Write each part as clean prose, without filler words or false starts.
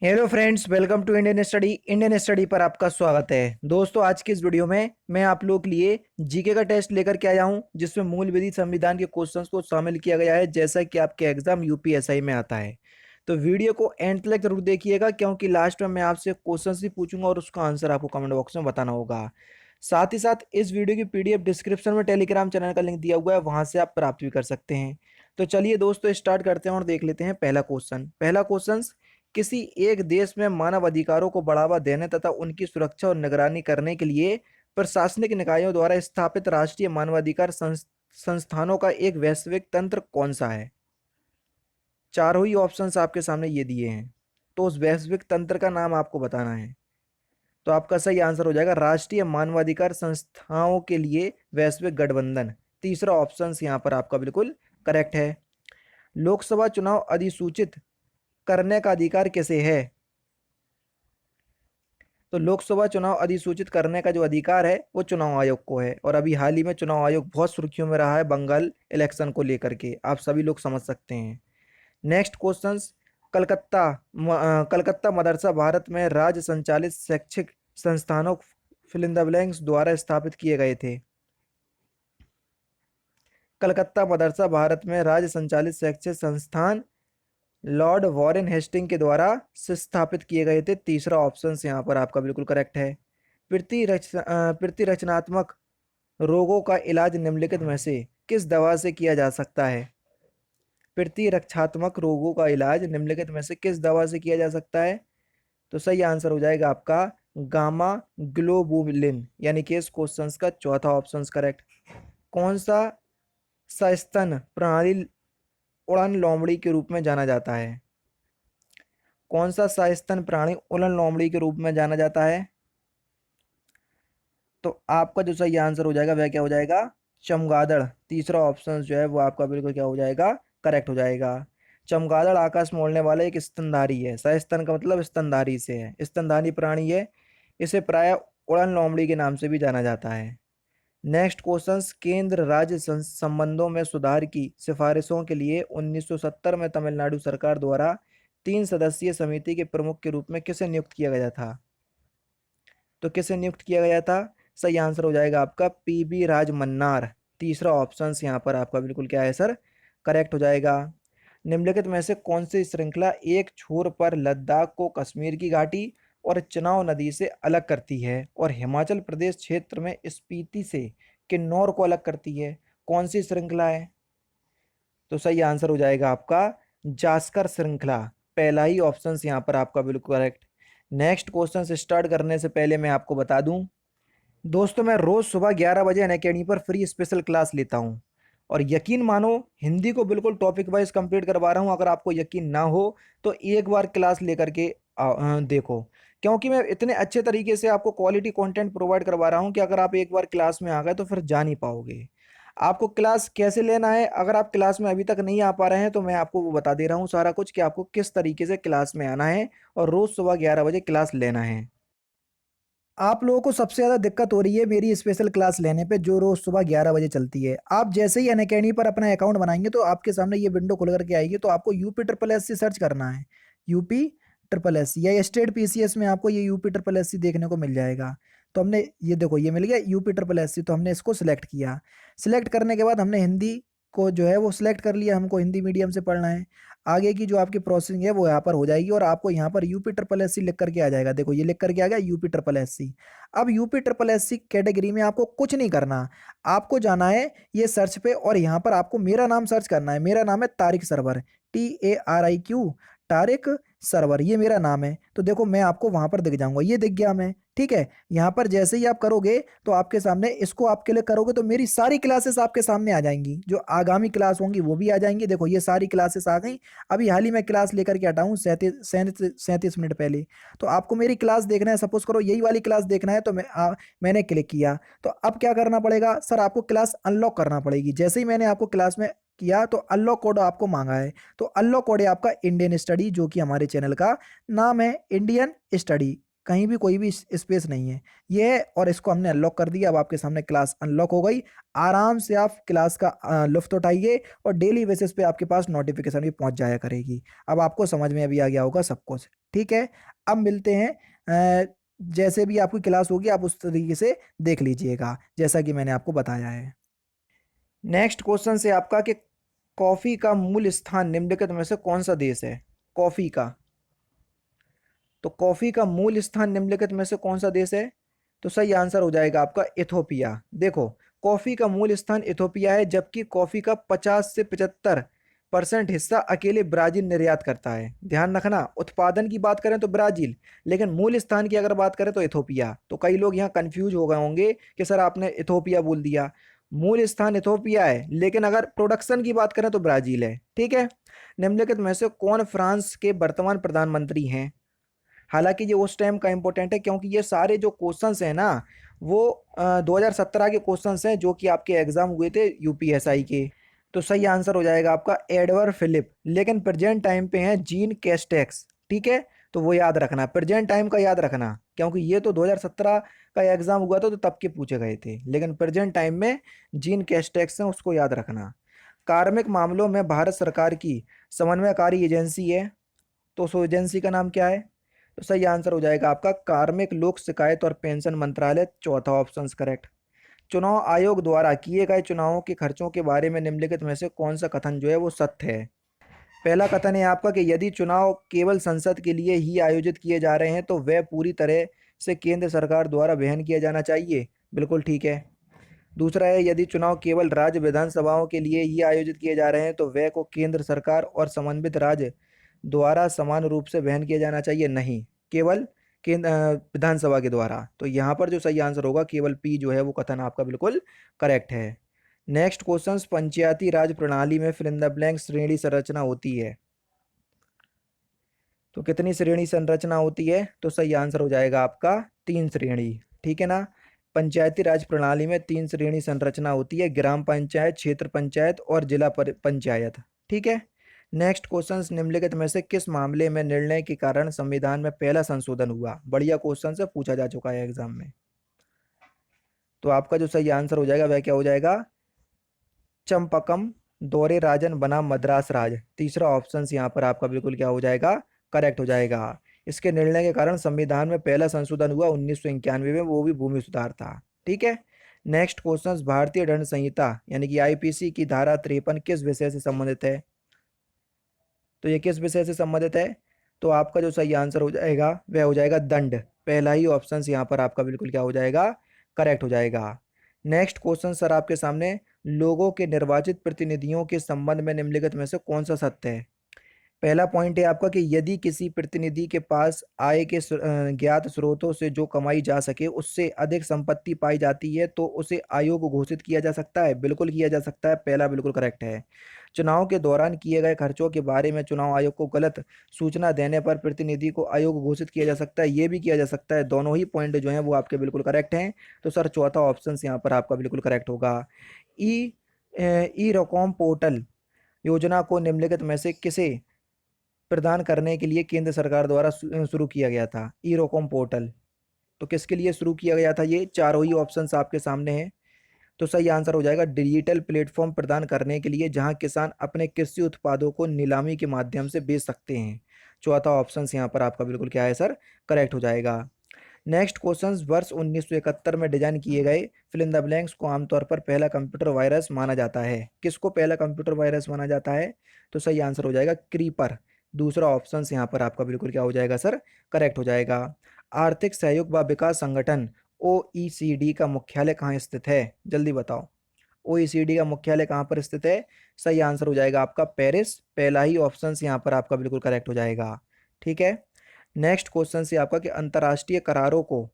Hello friends, welcome to Indian study पर आपका स्वागत है। दोस्तों, आज की इस वीडियो में मैं आप लोगों के लिए जीके का टेस्ट लेकर के आया हूं, जिसमें मूल विधि संविधान के क्वेश्चंस को शामिल किया गया है, जैसा कि आपके एग्जाम यूपीएसआई में आता है। तो वीडियो को एंड तक जरूर देखिएगा, क्योंकि लास्ट में मैं आपसे क्वेश्चन भी पूछूंगा और उसका आंसर आपको कमेंट बॉक्स में बताना होगा। साथ ही साथ इस वीडियो की पीडीएफ डिस्क्रिप्शन में टेलीग्राम चैनल का लिंक दिया हुआ है, वहां से आप प्राप्त भी कर सकते हैं। तो चलिए दोस्तों, स्टार्ट करते हैं और देख लेते हैं पहला क्वेश्चन। किसी एक देश में मानव अधिकारों को बढ़ावा देने तथा उनकी सुरक्षा और निगरानी करने के लिए प्रशासनिक निकायों द्वारा स्थापित राष्ट्रीय मानवाधिकार संस्थानों का एक वैश्विक तंत्र कौन सा है? चारों ही ऑप्शंस आपके सामने ये दिए हैं, तो उस वैश्विक तंत्र का नाम आपको बताना है। तो आपका सही आंसर हो जाएगा राष्ट्रीय मानवाधिकार संस्थाओं के लिए वैश्विक गठबंधन। तीसरा ऑप्शन यहाँ पर आपका बिल्कुल करेक्ट है। लोकसभा चुनाव अधिसूचित करने का अधिकार किसे है? तो लोकसभा चुनाव अधिसूचित करने का जो अधिकार है वो चुनाव आयोग को है, और अभी हाल ही में चुनाव आयोग बहुत सुर्खियों में रहा है बंगाल इलेक्शन को लेकर के, आप सभी लोग समझ सकते हैं। Next question. कलकत्ता मदरसा भारत में राज्य संचालित शैक्षिक संस्थानों फिल इन द ब्लैंक्स द्वारा स्थापित किए गए थे। कलकत्ता मदरसा भारत में राज्य संचालित शैक्षिक संस्थान लॉर्ड वॉरेन हेस्टिंग के द्वारा स्थापित किए गए थे। तीसरा ऑप्शन यहाँ पर आपका बिल्कुल करेक्ट है। प्रतिरचनात्मक रोगों का इलाज निम्नलिखित में से किस दवा से किया जा सकता है? प्रतिरक्षात्मक रोगों का इलाज निम्नलिखित में से किस दवा से किया जा सकता है? तो सही आंसर हो जाएगा आपका गामा ग्लोबुलिन, यानी कि इस क्वेश्चन का चौथा ऑप्शन करेक्ट। कौन सा सस्तन प्रणाली उड़न लोमड़ी के रूप में जाना जाता है? कौन सा सस्तन प्राणी उड़न लोमड़ी के रूप में जाना जाता है? तो आपका जो सही आंसर हो जाएगा वह क्या हो जाएगा? चमगादड़। तीसरा ऑप्शन जो है वो आपका बिल्कुल क्या हो जाएगा? करेक्ट हो जाएगा। चमगादड़ आकाश में उड़ने वाला एक स्तनधारी है। सस्तन का मतलब स्तनधारी से है, स्तनधारी प्राणी है। इसे प्राय उड़न लोमड़ी के नाम से भी जाना जाता है। Next question. केंद्र राज्य संबंधों में सुधार की सिफारिशों के लिए 1970 में तमिलनाडु सरकार द्वारा 3 सदस्यीय समिति के प्रमुख के रूप में किसे नियुक्त किया गया था? तो किसे नियुक्त किया गया था? सही आंसर हो जाएगा आपका पीबी राजमन्नार। तीसरा ऑप्शन यहाँ पर आपका बिल्कुल क्या है सर? करेक्ट हो जाएगा। निम्नलिखित में से कौन सी श्रृंखला एक छोर पर लद्दाख को कश्मीर की घाटी और चिनाव नदी से अलग करती है, और हिमाचल प्रदेश क्षेत्र में स्पीति से किन्नौर को अलग करती है? कौन सी श्रृंखला है? तो सही आंसर हो जाएगा आपका जास्कर श्रृंखला। पहला ही ऑप्शन यहाँ पर आपका बिल्कुल करेक्ट। नेक्स्ट क्वेश्चन से स्टार्ट करने से पहले मैं आपको बता दूं, दोस्तों मैं रोज सुबह 11 बजे अनअकैडमी पर फ्री स्पेशल क्लास लेता हूं, और यकीन मानो हिंदी को बिल्कुल टॉपिक वाइज कंप्लीट करवा रहा हूं। अगर आपको यकीन ना हो तो एक बार क्लास लेकर के देखो, क्योंकि मैं इतने अच्छे तरीके से आपको क्वालिटी कंटेंट प्रोवाइड करवा रहा हूं कि अगर आप एक बार क्लास में आ गए तो फिर जा नहीं पाओगे। आपको क्लास कैसे लेना है, अगर आप क्लास में अभी तक नहीं आ पा रहे हैं तो मैं आपको वो बता दे रहा हूँ सारा कुछ, कि आपको किस तरीके से क्लास में आना है और रोज सुबह 11 बजे क्लास लेना है। आप लोगों को सबसे ज़्यादा दिक्कत हो रही है मेरी स्पेशल क्लास लेने पे, जो रोज़ सुबह 11 बजे चलती है। आप जैसे ही अनअकैडमी पर अपना अकाउंट बनाएंगे तो आपके सामने ये विंडो खुल करके आएगी, तो आपको UP triple S C search करना है। यूपी ट्रिपल एस सी या स्टेट पीसीएस में आपको ये यूपी ट्रिपल एस सी देखने को मिल जाएगा। तो हमने ये देखो, ये मिल गया यूपी ट्रिपल एस सी, तो हमने इसको सिलेक्ट किया। सिलेक्ट करने के बाद हमने हिंदी को जो है वो सिलेक्ट कर लिया, हमको हिंदी मीडियम से पढ़ना है। आगे की जो आपकी प्रोसेसिंग है वो यहाँ पर हो जाएगी, और आपको यहाँ पर यूपी ट्रिपल एस सी लिख करके आ जाएगा। देखो ये लिख करके आ गया यूपी ट्रिपल एस सी। अब UP triple S C category में आपको कुछ नहीं करना, आपको जाना है ये सर्च पे, और यहाँ पर आपको मेरा नाम सर्च करना है। मेरा नाम है तारिक सरवर, TARIQ, तारिक सरवर, ये मेरा नाम है। तो देखो मैं आपको वहां पर दिख जाऊंगा, ये दिख गया मैं, ठीक है। यहाँ पर जैसे ही आप करोगे तो आपके सामने इसको आप क्लिक करोगे तो मेरी सारी क्लासेस आपके सामने आ जाएंगी, जो आगामी क्लास होंगी वो भी आ जाएंगी। देखो ये सारी क्लासेस आ गई। अभी हाल ही में क्लास लेकर के हटा हूँ 37 मिनट पहले। तो आपको मेरी क्लास देखना है, सपोज करो यही वाली क्लास देखना है, तो मैंने क्लिक किया। तो अब क्या करना पड़ेगा सर? आपको क्लास अनलॉक करना पड़ेगी। जैसे ही मैंने आपको क्लास में किया तो अनलॉक कोड आपको मांगा है। तो अनलॉक कोड है आपका इंडियन स्टडी, जो कि हमारे चैनल का नाम है इंडियन स्टडी, कहीं भी कोई भी स्पेस नहीं है ये है। और इसको हमने अनलॉक कर दिया। अब आपके सामने क्लास अनलॉक हो गई। आराम से आप क्लास का लुफ्त उठाइए, और डेली बेसिस पे आपके पास नोटिफिकेशन भी पहुंच जाया करेगी। अब आपको समझ में अभी आ गया होगा सब कुछ, ठीक है। अब मिलते हैं, जैसे भी आपकी क्लास होगी आप उस तरीके से देख लीजिएगा जैसा कि मैंने आपको बताया है। नेक्स्ट क्वेश्चन से आपका कि कॉफी का मूल स्थान निम्नलिखित में से कौन सा देश है? कॉफी का, तो कॉफी का मूल स्थान निम्नलिखित में से कौन सा देश है? तो सही आंसर हो जाएगा आपका इथोपिया। देखो, कॉफी का मूल स्थान इथोपिया है, जबकि कॉफी का 50 से 75% हिस्सा अकेले ब्राजील निर्यात करता है। ध्यान रखना, उत्पादन की बात करें तो ब्राजील, लेकिन मूल स्थान की अगर बात करें तो इथोपिया। तो कई लोग यहाँ कंफ्यूज हो गए होंगे कि सर आपने इथोपिया बोल दिया। मूल स्थान इथोपिया है, लेकिन अगर प्रोडक्शन की बात करें तो ब्राजील है। ठीक है। निम्नलिखित में से कौन फ्रांस के वर्तमान प्रधानमंत्री हैं? हालांकि ये उस टाइम का इंपॉर्टेंट है, क्योंकि ये सारे जो क्वेश्चंस हैं ना, वो 2017 के क्वेश्चंस हैं जो कि आपके एग्जाम हुए थे यूपीएसआई के। तो सही आंसर हो जाएगा आपका एडवर्ड फिलिप, लेकिन प्रेजेंट टाइम पे हैं जीन कैस्टेक्स। ठीक है। तो वो याद रखना, प्रेजेंट टाइम का याद रखना, क्योंकि ये तो 2017 का एग्जाम हुआ था तो तब के पूछे गए थे, लेकिन प्रेजेंट टाइम में जीन कैस्टेक्स हैं, उसको याद रखना। कार्मिक मामलों में भारत सरकार की समन्वयकारी एजेंसी है, तो उस एजेंसी का नाम क्या है? तो सही आंसर हो जाएगा आपका कार्मिक लोक शिकायत और पेंशन मंत्रालय, चौथा ऑप्शन करेक्ट। चुनाव आयोग द्वारा किए गए चुनावों के खर्चों के बारे में निम्नलिखित में से कौन सा कथन जो है वो सत्य है? पहला कथन है आपका कि यदि चुनाव केवल संसद के लिए ही आयोजित किए जा रहे हैं तो वह पूरी तरह से केंद्र सरकार द्वारा वहन किया जाना चाहिए। बिल्कुल ठीक है। दूसरा है, यदि चुनाव केवल राज्य विधानसभाओं के लिए ही आयोजित किए जा रहे हैं तो वह को केंद्र सरकार और समन्वित राज्य द्वारा समान रूप से वहन किया जाना चाहिए। नहीं, केवल केंद्र विधानसभा के द्वारा। तो यहाँ पर जो सही आंसर होगा केवल पी जो है वो कथन आपका बिल्कुल करेक्ट है। नेक्स्ट क्वेश्चन, पंचायती राज प्रणाली में फिल इन द ब्लैंक श्रेणी संरचना होती है, तो कितनी श्रेणी संरचना होती है? तो सही आंसर हो जाएगा आपका 3 श्रेणी। ठीक है ना। पंचायती राज प्रणाली में 3 श्रेणी संरचना होती है, ग्राम पंचायत, क्षेत्र पंचायत और जिला पंचायत। ठीक है। नेक्स्ट क्वेश्चन, निम्नलिखित में से किस मामले में निर्णय के कारण संविधान में पहला संशोधन हुआ? बढ़िया क्वेश्चन से पूछा जा चुका है एग्जाम में। तो आपका जो सही आंसर हो जाएगा वह क्या हो जाएगा? चंपकम दौरे राजन बनाम मद्रास राज, तीसरा ऑप्शन यहाँ पर आपका बिल्कुल क्या हो जाएगा? करेक्ट हो जाएगा। इसके निर्णय के कारण संविधान में पहला संशोधन हुआ 1991 में, वो भी भूमि सुधार था। ठीक है। नेक्स्ट क्वेश्चन, भारतीय दंड संहिता यानी कि आईपीसी की धारा 53 किस विषय से संबंधित है? तो ये किस विषय से संबंधित है? तो आपका जो सही आंसर हो जाएगा वह हो जाएगा दंड। पहला ही ऑप्शन यहाँ पर आपका बिल्कुल क्या हो जाएगा? करेक्ट हो जाएगा। नेक्स्ट क्वेश्चन सर आपके सामने, लोगों के निर्वाचित प्रतिनिधियों के संबंध में निम्नलिखित में से कौन सा सत्य है? पहला पॉइंट है आपका कि यदि किसी प्रतिनिधि के पास आय के ज्ञात स्रोतों से जो कमाई जा सके उससे अधिक संपत्ति पाई जाती है तो उसे अयोग्य घोषित किया जा सकता है। बिल्कुल किया जा सकता है, पहला बिल्कुल करेक्ट है। चुनाव के दौरान किए गए खर्चों के बारे में चुनाव आयोग को गलत सूचना देने पर प्रतिनिधि को अयोग्य घोषित किया जा सकता है, ये भी किया जा सकता है। दोनों ही पॉइंट जो हैं वो आपके बिल्कुल करेक्ट हैं। तो सर चौथा ऑप्शन यहाँ पर आपका बिल्कुल करेक्ट होगा। ई ई रकॉम पोर्टल योजना को निम्नलिखित में से किसे प्रदान करने के लिए केंद्र सरकार द्वारा शुरू किया गया था? ई रोकॉम पोर्टल, तो किसके लिए शुरू किया गया था? ये चारों ही ऑप्शंस आपके सामने हैं। तो सही आंसर हो जाएगा डिजिटल प्लेटफॉर्म प्रदान करने के लिए जहां किसान अपने कृषि उत्पादों को नीलामी के माध्यम से बेच सकते हैं। चौथा ऑप्शन यहाँ पर आपका बिल्कुल क्या है सर? करेक्ट हो जाएगा। नेक्स्ट क्वेश्चन, वर्ष 1971 में डिजाइन किए गए फिल इन द ब्लैंक्स को आमतौर पर पहला कंप्यूटर वायरस माना जाता है। किसको पहला कंप्यूटर वायरस माना जाता है? तो सही आंसर हो जाएगा क्रीपर। दूसरा ऑप्शन यहाँ पर आपका बिल्कुल क्या हो जाएगा सर? करेक्ट हो जाएगा। आर्थिक सहयोग व विकास संगठन ओईसीडी का मुख्यालय कहाँ स्थित है? जल्दी बताओ। ओईसीडी का मुख्यालय कहाँ पर स्थित है? सही आंसर हो जाएगा आपका पेरिस। पहला ही ऑप्शन यहाँ पर आपका बिल्कुल करेक्ट हो जाएगा। ठीक है। नेक्स्ट क्वेश्चन से आपका कि अंतर्राष्ट्रीय करारों को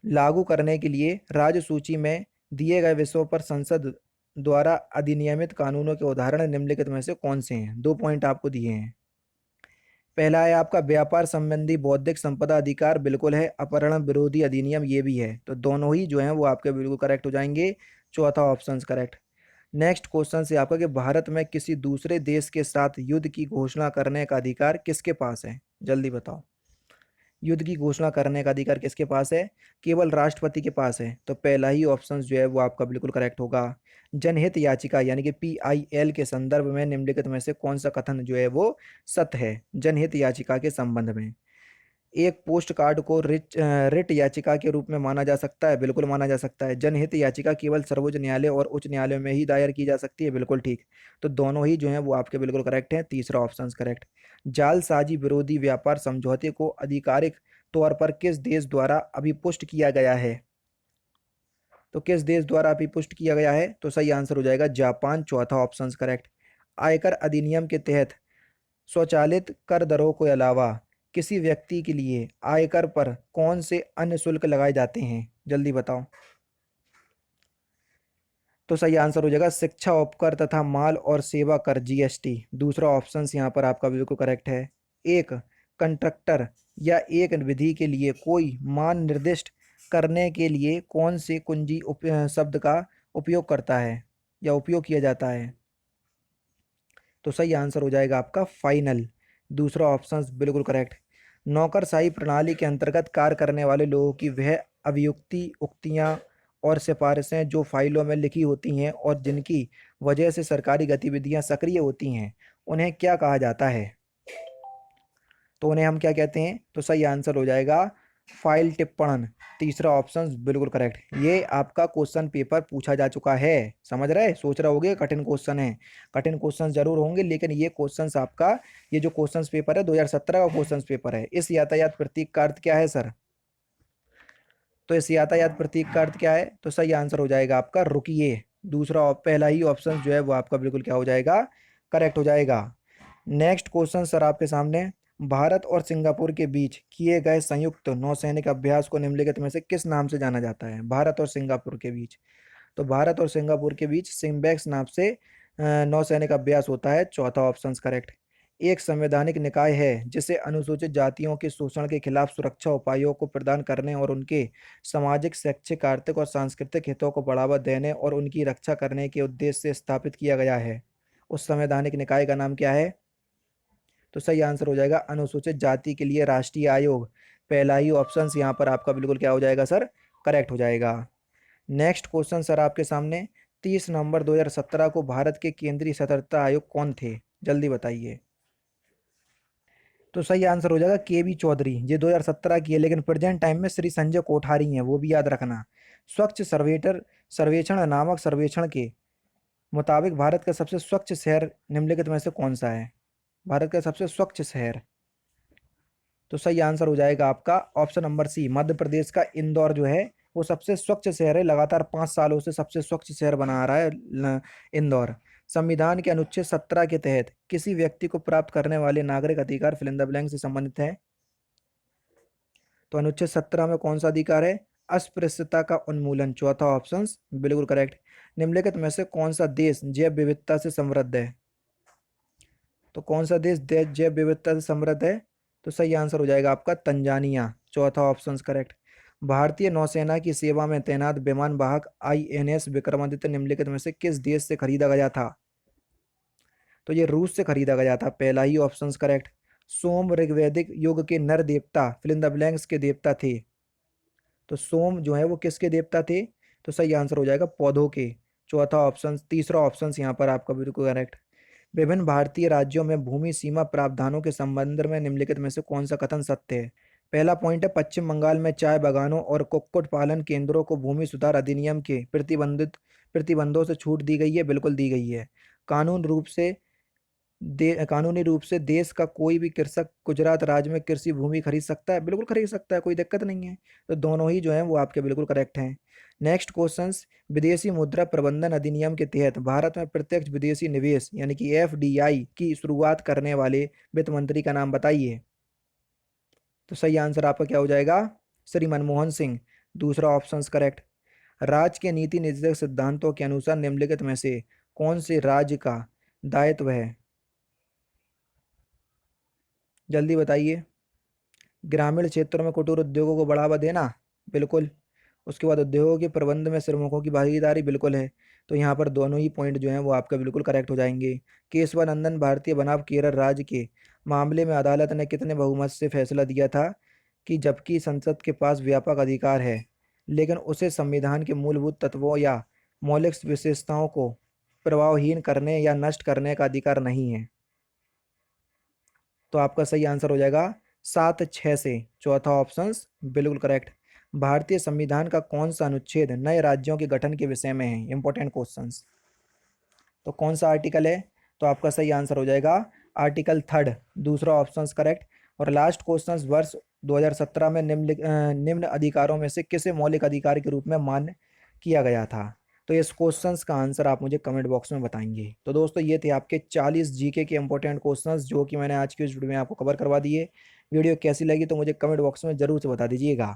लागू करने के लिए राज्य सूची में दिए गए विषयों पर संसद द्वारा अधिनियमित कानूनों के उदाहरण निम्नलिखित में से कौन से हैं? 2 पॉइंट आपको दिए हैं। पहला है आपका व्यापार संबंधी बौद्धिक संपदा अधिकार, बिल्कुल है। अपहरण विरोधी अधिनियम, ये भी है। तो दोनों ही जो हैं वो आपके बिल्कुल करेक्ट हो जाएंगे। चौथा ऑप्शन करेक्ट। नेक्स्ट क्वेश्चन से आपका कि भारत में किसी दूसरे देश के साथ युद्ध की घोषणा करने का अधिकार किसके पास है? जल्दी बताओ। युद्ध की घोषणा करने का अधिकार किसके पास है? केवल राष्ट्रपति के पास है। तो पहला ही ऑप्शन जो है वो आपका बिल्कुल करेक्ट होगा। जनहित याचिका यानी कि पीआईएल के संदर्भ में निम्नलिखित में से कौन सा कथन जो है वो सत्य है जनहित याचिका के संबंध में? एक पोस्ट कार्ड को रिट याचिका के रूप में माना जा सकता है, बिल्कुल माना जा सकता है। जनहित याचिका केवल सर्वोच्च न्यायालय और उच्च न्यायालय में ही दायर की जा सकती है, बिल्कुल ठीक। तो दोनों ही जो है वो आपके बिल्कुल करेक्ट हैं, तीसरा ऑप्शन करेक्ट। जालसाजी विरोधी व्यापार समझौते को आधिकारिक तौर पर किस देश द्वारा अभिपुष्ट किया गया है? तो किस देश द्वारा अभिपुष्ट किया गया है? तो सही आंसर हो जाएगा जापान, चौथा ऑप्शन करेक्ट। आयकर अधिनियम के तहत स्वचालित कर दरों के अलावा किसी व्यक्ति के लिए आयकर पर कौन से अन्य शुल्क लगाए जाते हैं? जल्दी बताओ। तो सही आंसर हो जाएगा शिक्षा उपकर तथा माल और सेवा कर, जीएसटी। दूसरा ऑप्शन यहाँ पर आपका बिल्कुल करेक्ट है। एक कंट्रक्टर या एक विधि के लिए कोई मान निर्दिष्ट करने के लिए कौन से कुंजी शब्द का उपयोग करता है या उपयोग किया जाता है? तो सही आंसर हो जाएगा आपका फाइनल, दूसरा ऑप्शन बिल्कुल करेक्ट। नौकरशाही प्रणाली के अंतर्गत कार्य करने वाले लोगों की वह अभियुक्ति उक्तियां और सिफारिशें जो फाइलों में लिखी होती हैं और जिनकी वजह से सरकारी गतिविधियां सक्रिय होती हैं, उन्हें क्या कहा जाता है? तो उन्हें हम क्या कहते हैं? तो सही आंसर हो जाएगा फाइल टिप्पणन, तीसरा ऑप्शन बिल्कुल करेक्ट। ये आपका क्वेश्चन पेपर पूछा जा चुका है, समझ रहे, सोच रहे होगे कठिन क्वेश्चन है। कठिन क्वेश्चन जरूर होंगे, लेकिन ये क्वेश्चन आपका, ये जो क्वेश्चन पेपर है 2017 का क्वेश्चन पेपर है। इस यातायात प्रतीक का अर्थ क्या है सर? तो इस यातायात प्रतीक का अर्थ क्या है? तो सही आंसर हो जाएगा आपका रुकिए, दूसरा पहला ही ऑप्शन जो है वो आपका बिल्कुल क्या हो जाएगा? करेक्ट हो जाएगा। नेक्स्ट क्वेश्चन सर आपके सामने, भारत और सिंगापुर के बीच किए गए संयुक्त नौसैनिक अभ्यास को निम्नलिखित में से किस नाम से जाना जाता है? भारत और सिंगापुर के बीच, तो भारत और सिंगापुर के बीच सिम्बेक्स नाम से नौसैनिक अभ्यास होता है, चौथा ऑप्शन करेक्ट। एक संवैधानिक निकाय है जिसे अनुसूचित जातियों के शोषण के खिलाफ सुरक्षा उपायों को प्रदान करने और उनके सामाजिक, शैक्षिक, आर्थिक और सांस्कृतिक हितों को बढ़ावा देने और उनकी रक्षा करने के उद्देश्य से स्थापित किया गया है। उस संवैधानिक निकाय का नाम क्या है? तो सही आंसर हो जाएगा अनुसूचित जाति के लिए राष्ट्रीय आयोग, पहला ही ऑप्शन यहाँ पर आपका बिल्कुल क्या हो जाएगा सर? करेक्ट हो जाएगा। नेक्स्ट क्वेश्चन सर आपके सामने, 30 नवंबर 2017 को भारत के केंद्रीय सतर्कता आयोग कौन थे? जल्दी बताइए। तो सही आंसर हो जाएगा के बी चौधरी। ये 2017 की है, लेकिन प्रेजेंट टाइम में श्री संजय कोठारी हैं, वो भी याद रखना। स्वच्छ सर्वेटर सर्वेक्षण नामक सर्वेक्षण के मुताबिक भारत का सबसे स्वच्छ शहर निम्नलिखित में से कौन सा है? भारत का सबसे स्वच्छ शहर, तो सही आंसर हो जाएगा आपका option number C, Madhya Pradesh का इंदौर जो है वो सबसे स्वच्छ शहर है, लगातार 5 सालों से सबसे स्वच्छ शहर बना आ रहा है इंदौर। संविधान के अनुच्छेद 17 के तहत किसी व्यक्ति को प्राप्त करने वाले नागरिक अधिकार फिल इन द ब्लैंक से संबंधित है। तो अनुच्छेद 17 में कौन सा अधिकार है? अस्पृश्यता का उन्मूलन, चौथा ऑप्शन बिल्कुल करेक्ट। निम्नलिखित में से कौन सा देश जैव विविधता से समृद्ध है? तो कौन सा देश जैव विविधता से समृद्ध है? तो सही आंसर हो जाएगा आपका तंजानिया, चौथा ऑप्शन करेक्ट। भारतीय नौसेना की सेवा में तैनात विमान वाहक आईएनएस विक्रमादित्य निम्नलिखित में से किस देश से खरीदा गया था? तो ये रूस से खरीदा गया था, पहला ही ऑप्शन करेक्ट। सोम ऋग्वैदिक युग के नर देवता फिल इन द ब्लैंक्स के देवता थे। तो सोम जो है वो किसके देवता थे? तो सही आंसर हो जाएगा पौधों के, चौथा ऑप्शन, तीसरा ऑप्शन यहाँ पर आपका बिल्कुल करेक्ट। विभिन्न भारतीय राज्यों में भूमि सीमा प्रावधानों के संबंध में निम्नलिखित में से कौन सा कथन सत्य है? पहला पॉइंट है, पश्चिम बंगाल में चाय बागानों और कुक्कुट पालन केंद्रों को भूमि सुधार अधिनियम के प्रतिबंधों से छूट दी गई है, बिल्कुल दी गई है। कानूनी रूप से देश का कोई भी कृषक गुजरात राज्य में कृषि भूमि खरीद सकता है, बिल्कुल खरीद सकता है, कोई दिक्कत नहीं है। तो दोनों ही जो है वो आपके बिल्कुल करेक्ट हैं। नेक्स्ट क्वेश्चंस, विदेशी मुद्रा प्रबंधन अधिनियम के तहत भारत में प्रत्यक्ष विदेशी निवेश यानी कि एफडीआई की शुरुआत करने वाले वित्त मंत्री का नाम बताइए। तो सही आंसर आपका क्या हो जाएगा? श्री मनमोहन सिंह, दूसरा ऑप्शन करेक्ट। राज्य के नीति निर्देशक सिद्धांतों के अनुसार निम्नलिखित में से कौन से राज्य का दायित्व है? जल्दी बताइए। ग्रामीण क्षेत्रों में कुटीर उद्योगों को बढ़ावा देना, बिल्कुल। उसके बाद उद्योगों के प्रबंध में श्रमिकों की भागीदारी, बिल्कुल है। तो यहाँ पर दोनों ही पॉइंट जो हैं वो आपका बिल्कुल करेक्ट हो जाएंगे। केशवानंदन भारतीय बनाम केरल राज्य के मामले में अदालत ने कितने बहुमत से फैसला दिया था कि जबकि संसद के पास व्यापक अधिकार है, लेकिन उसे संविधान के मूलभूत तत्वों या मौलिक विशेषताओं को प्रभावहीन करने या नष्ट करने का अधिकार नहीं है? तो आपका सही आंसर हो जाएगा 7/6 से। चौथा ऑप्शन बिल्कुल करेक्ट। भारतीय संविधान का कौन सा अनुच्छेद नए राज्यों के गठन के विषय में है? Important questions. तो कौन सा आर्टिकल है? तो आपका सही आंसर हो जाएगा आर्टिकल 3, दूसरा ऑप्शन करेक्ट। और लास्ट क्वेश्चन, वर्ष 2017 में निम्न अधिकारों में से किसे मौलिक अधिकार के रूप में मान्य किया गया था? तो इस क्वेश्चंस का आंसर आप मुझे कमेंट बॉक्स में बताएंगे। तो दोस्तों ये थे आपके 40 जीके के इंपॉर्टेंट क्वेश्चंस जो कि मैंने आज की इस वीडियो में आपको कवर करवा दिए। वीडियो कैसी लगी तो मुझे कमेंट बॉक्स में जरूर से बता दीजिएगा।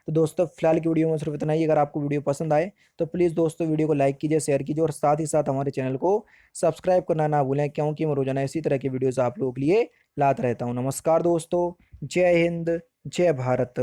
तो दोस्तों फिलहाल की वीडियो में सिर्फ इतना ही। अगर आपको वीडियो पसंद आए तो प्लीज़ दोस्तों वीडियो को लाइक कीजिए, शेयर कीजिए और साथ ही साथ हमारे चैनल को सब्सक्राइब करना ना भूलें, क्योंकि मैं रोजाना इसी तरह की वीडियोस आप लोगों के लिए लाता रहता हूँ। नमस्कार दोस्तों, जय हिंद, जय भारत।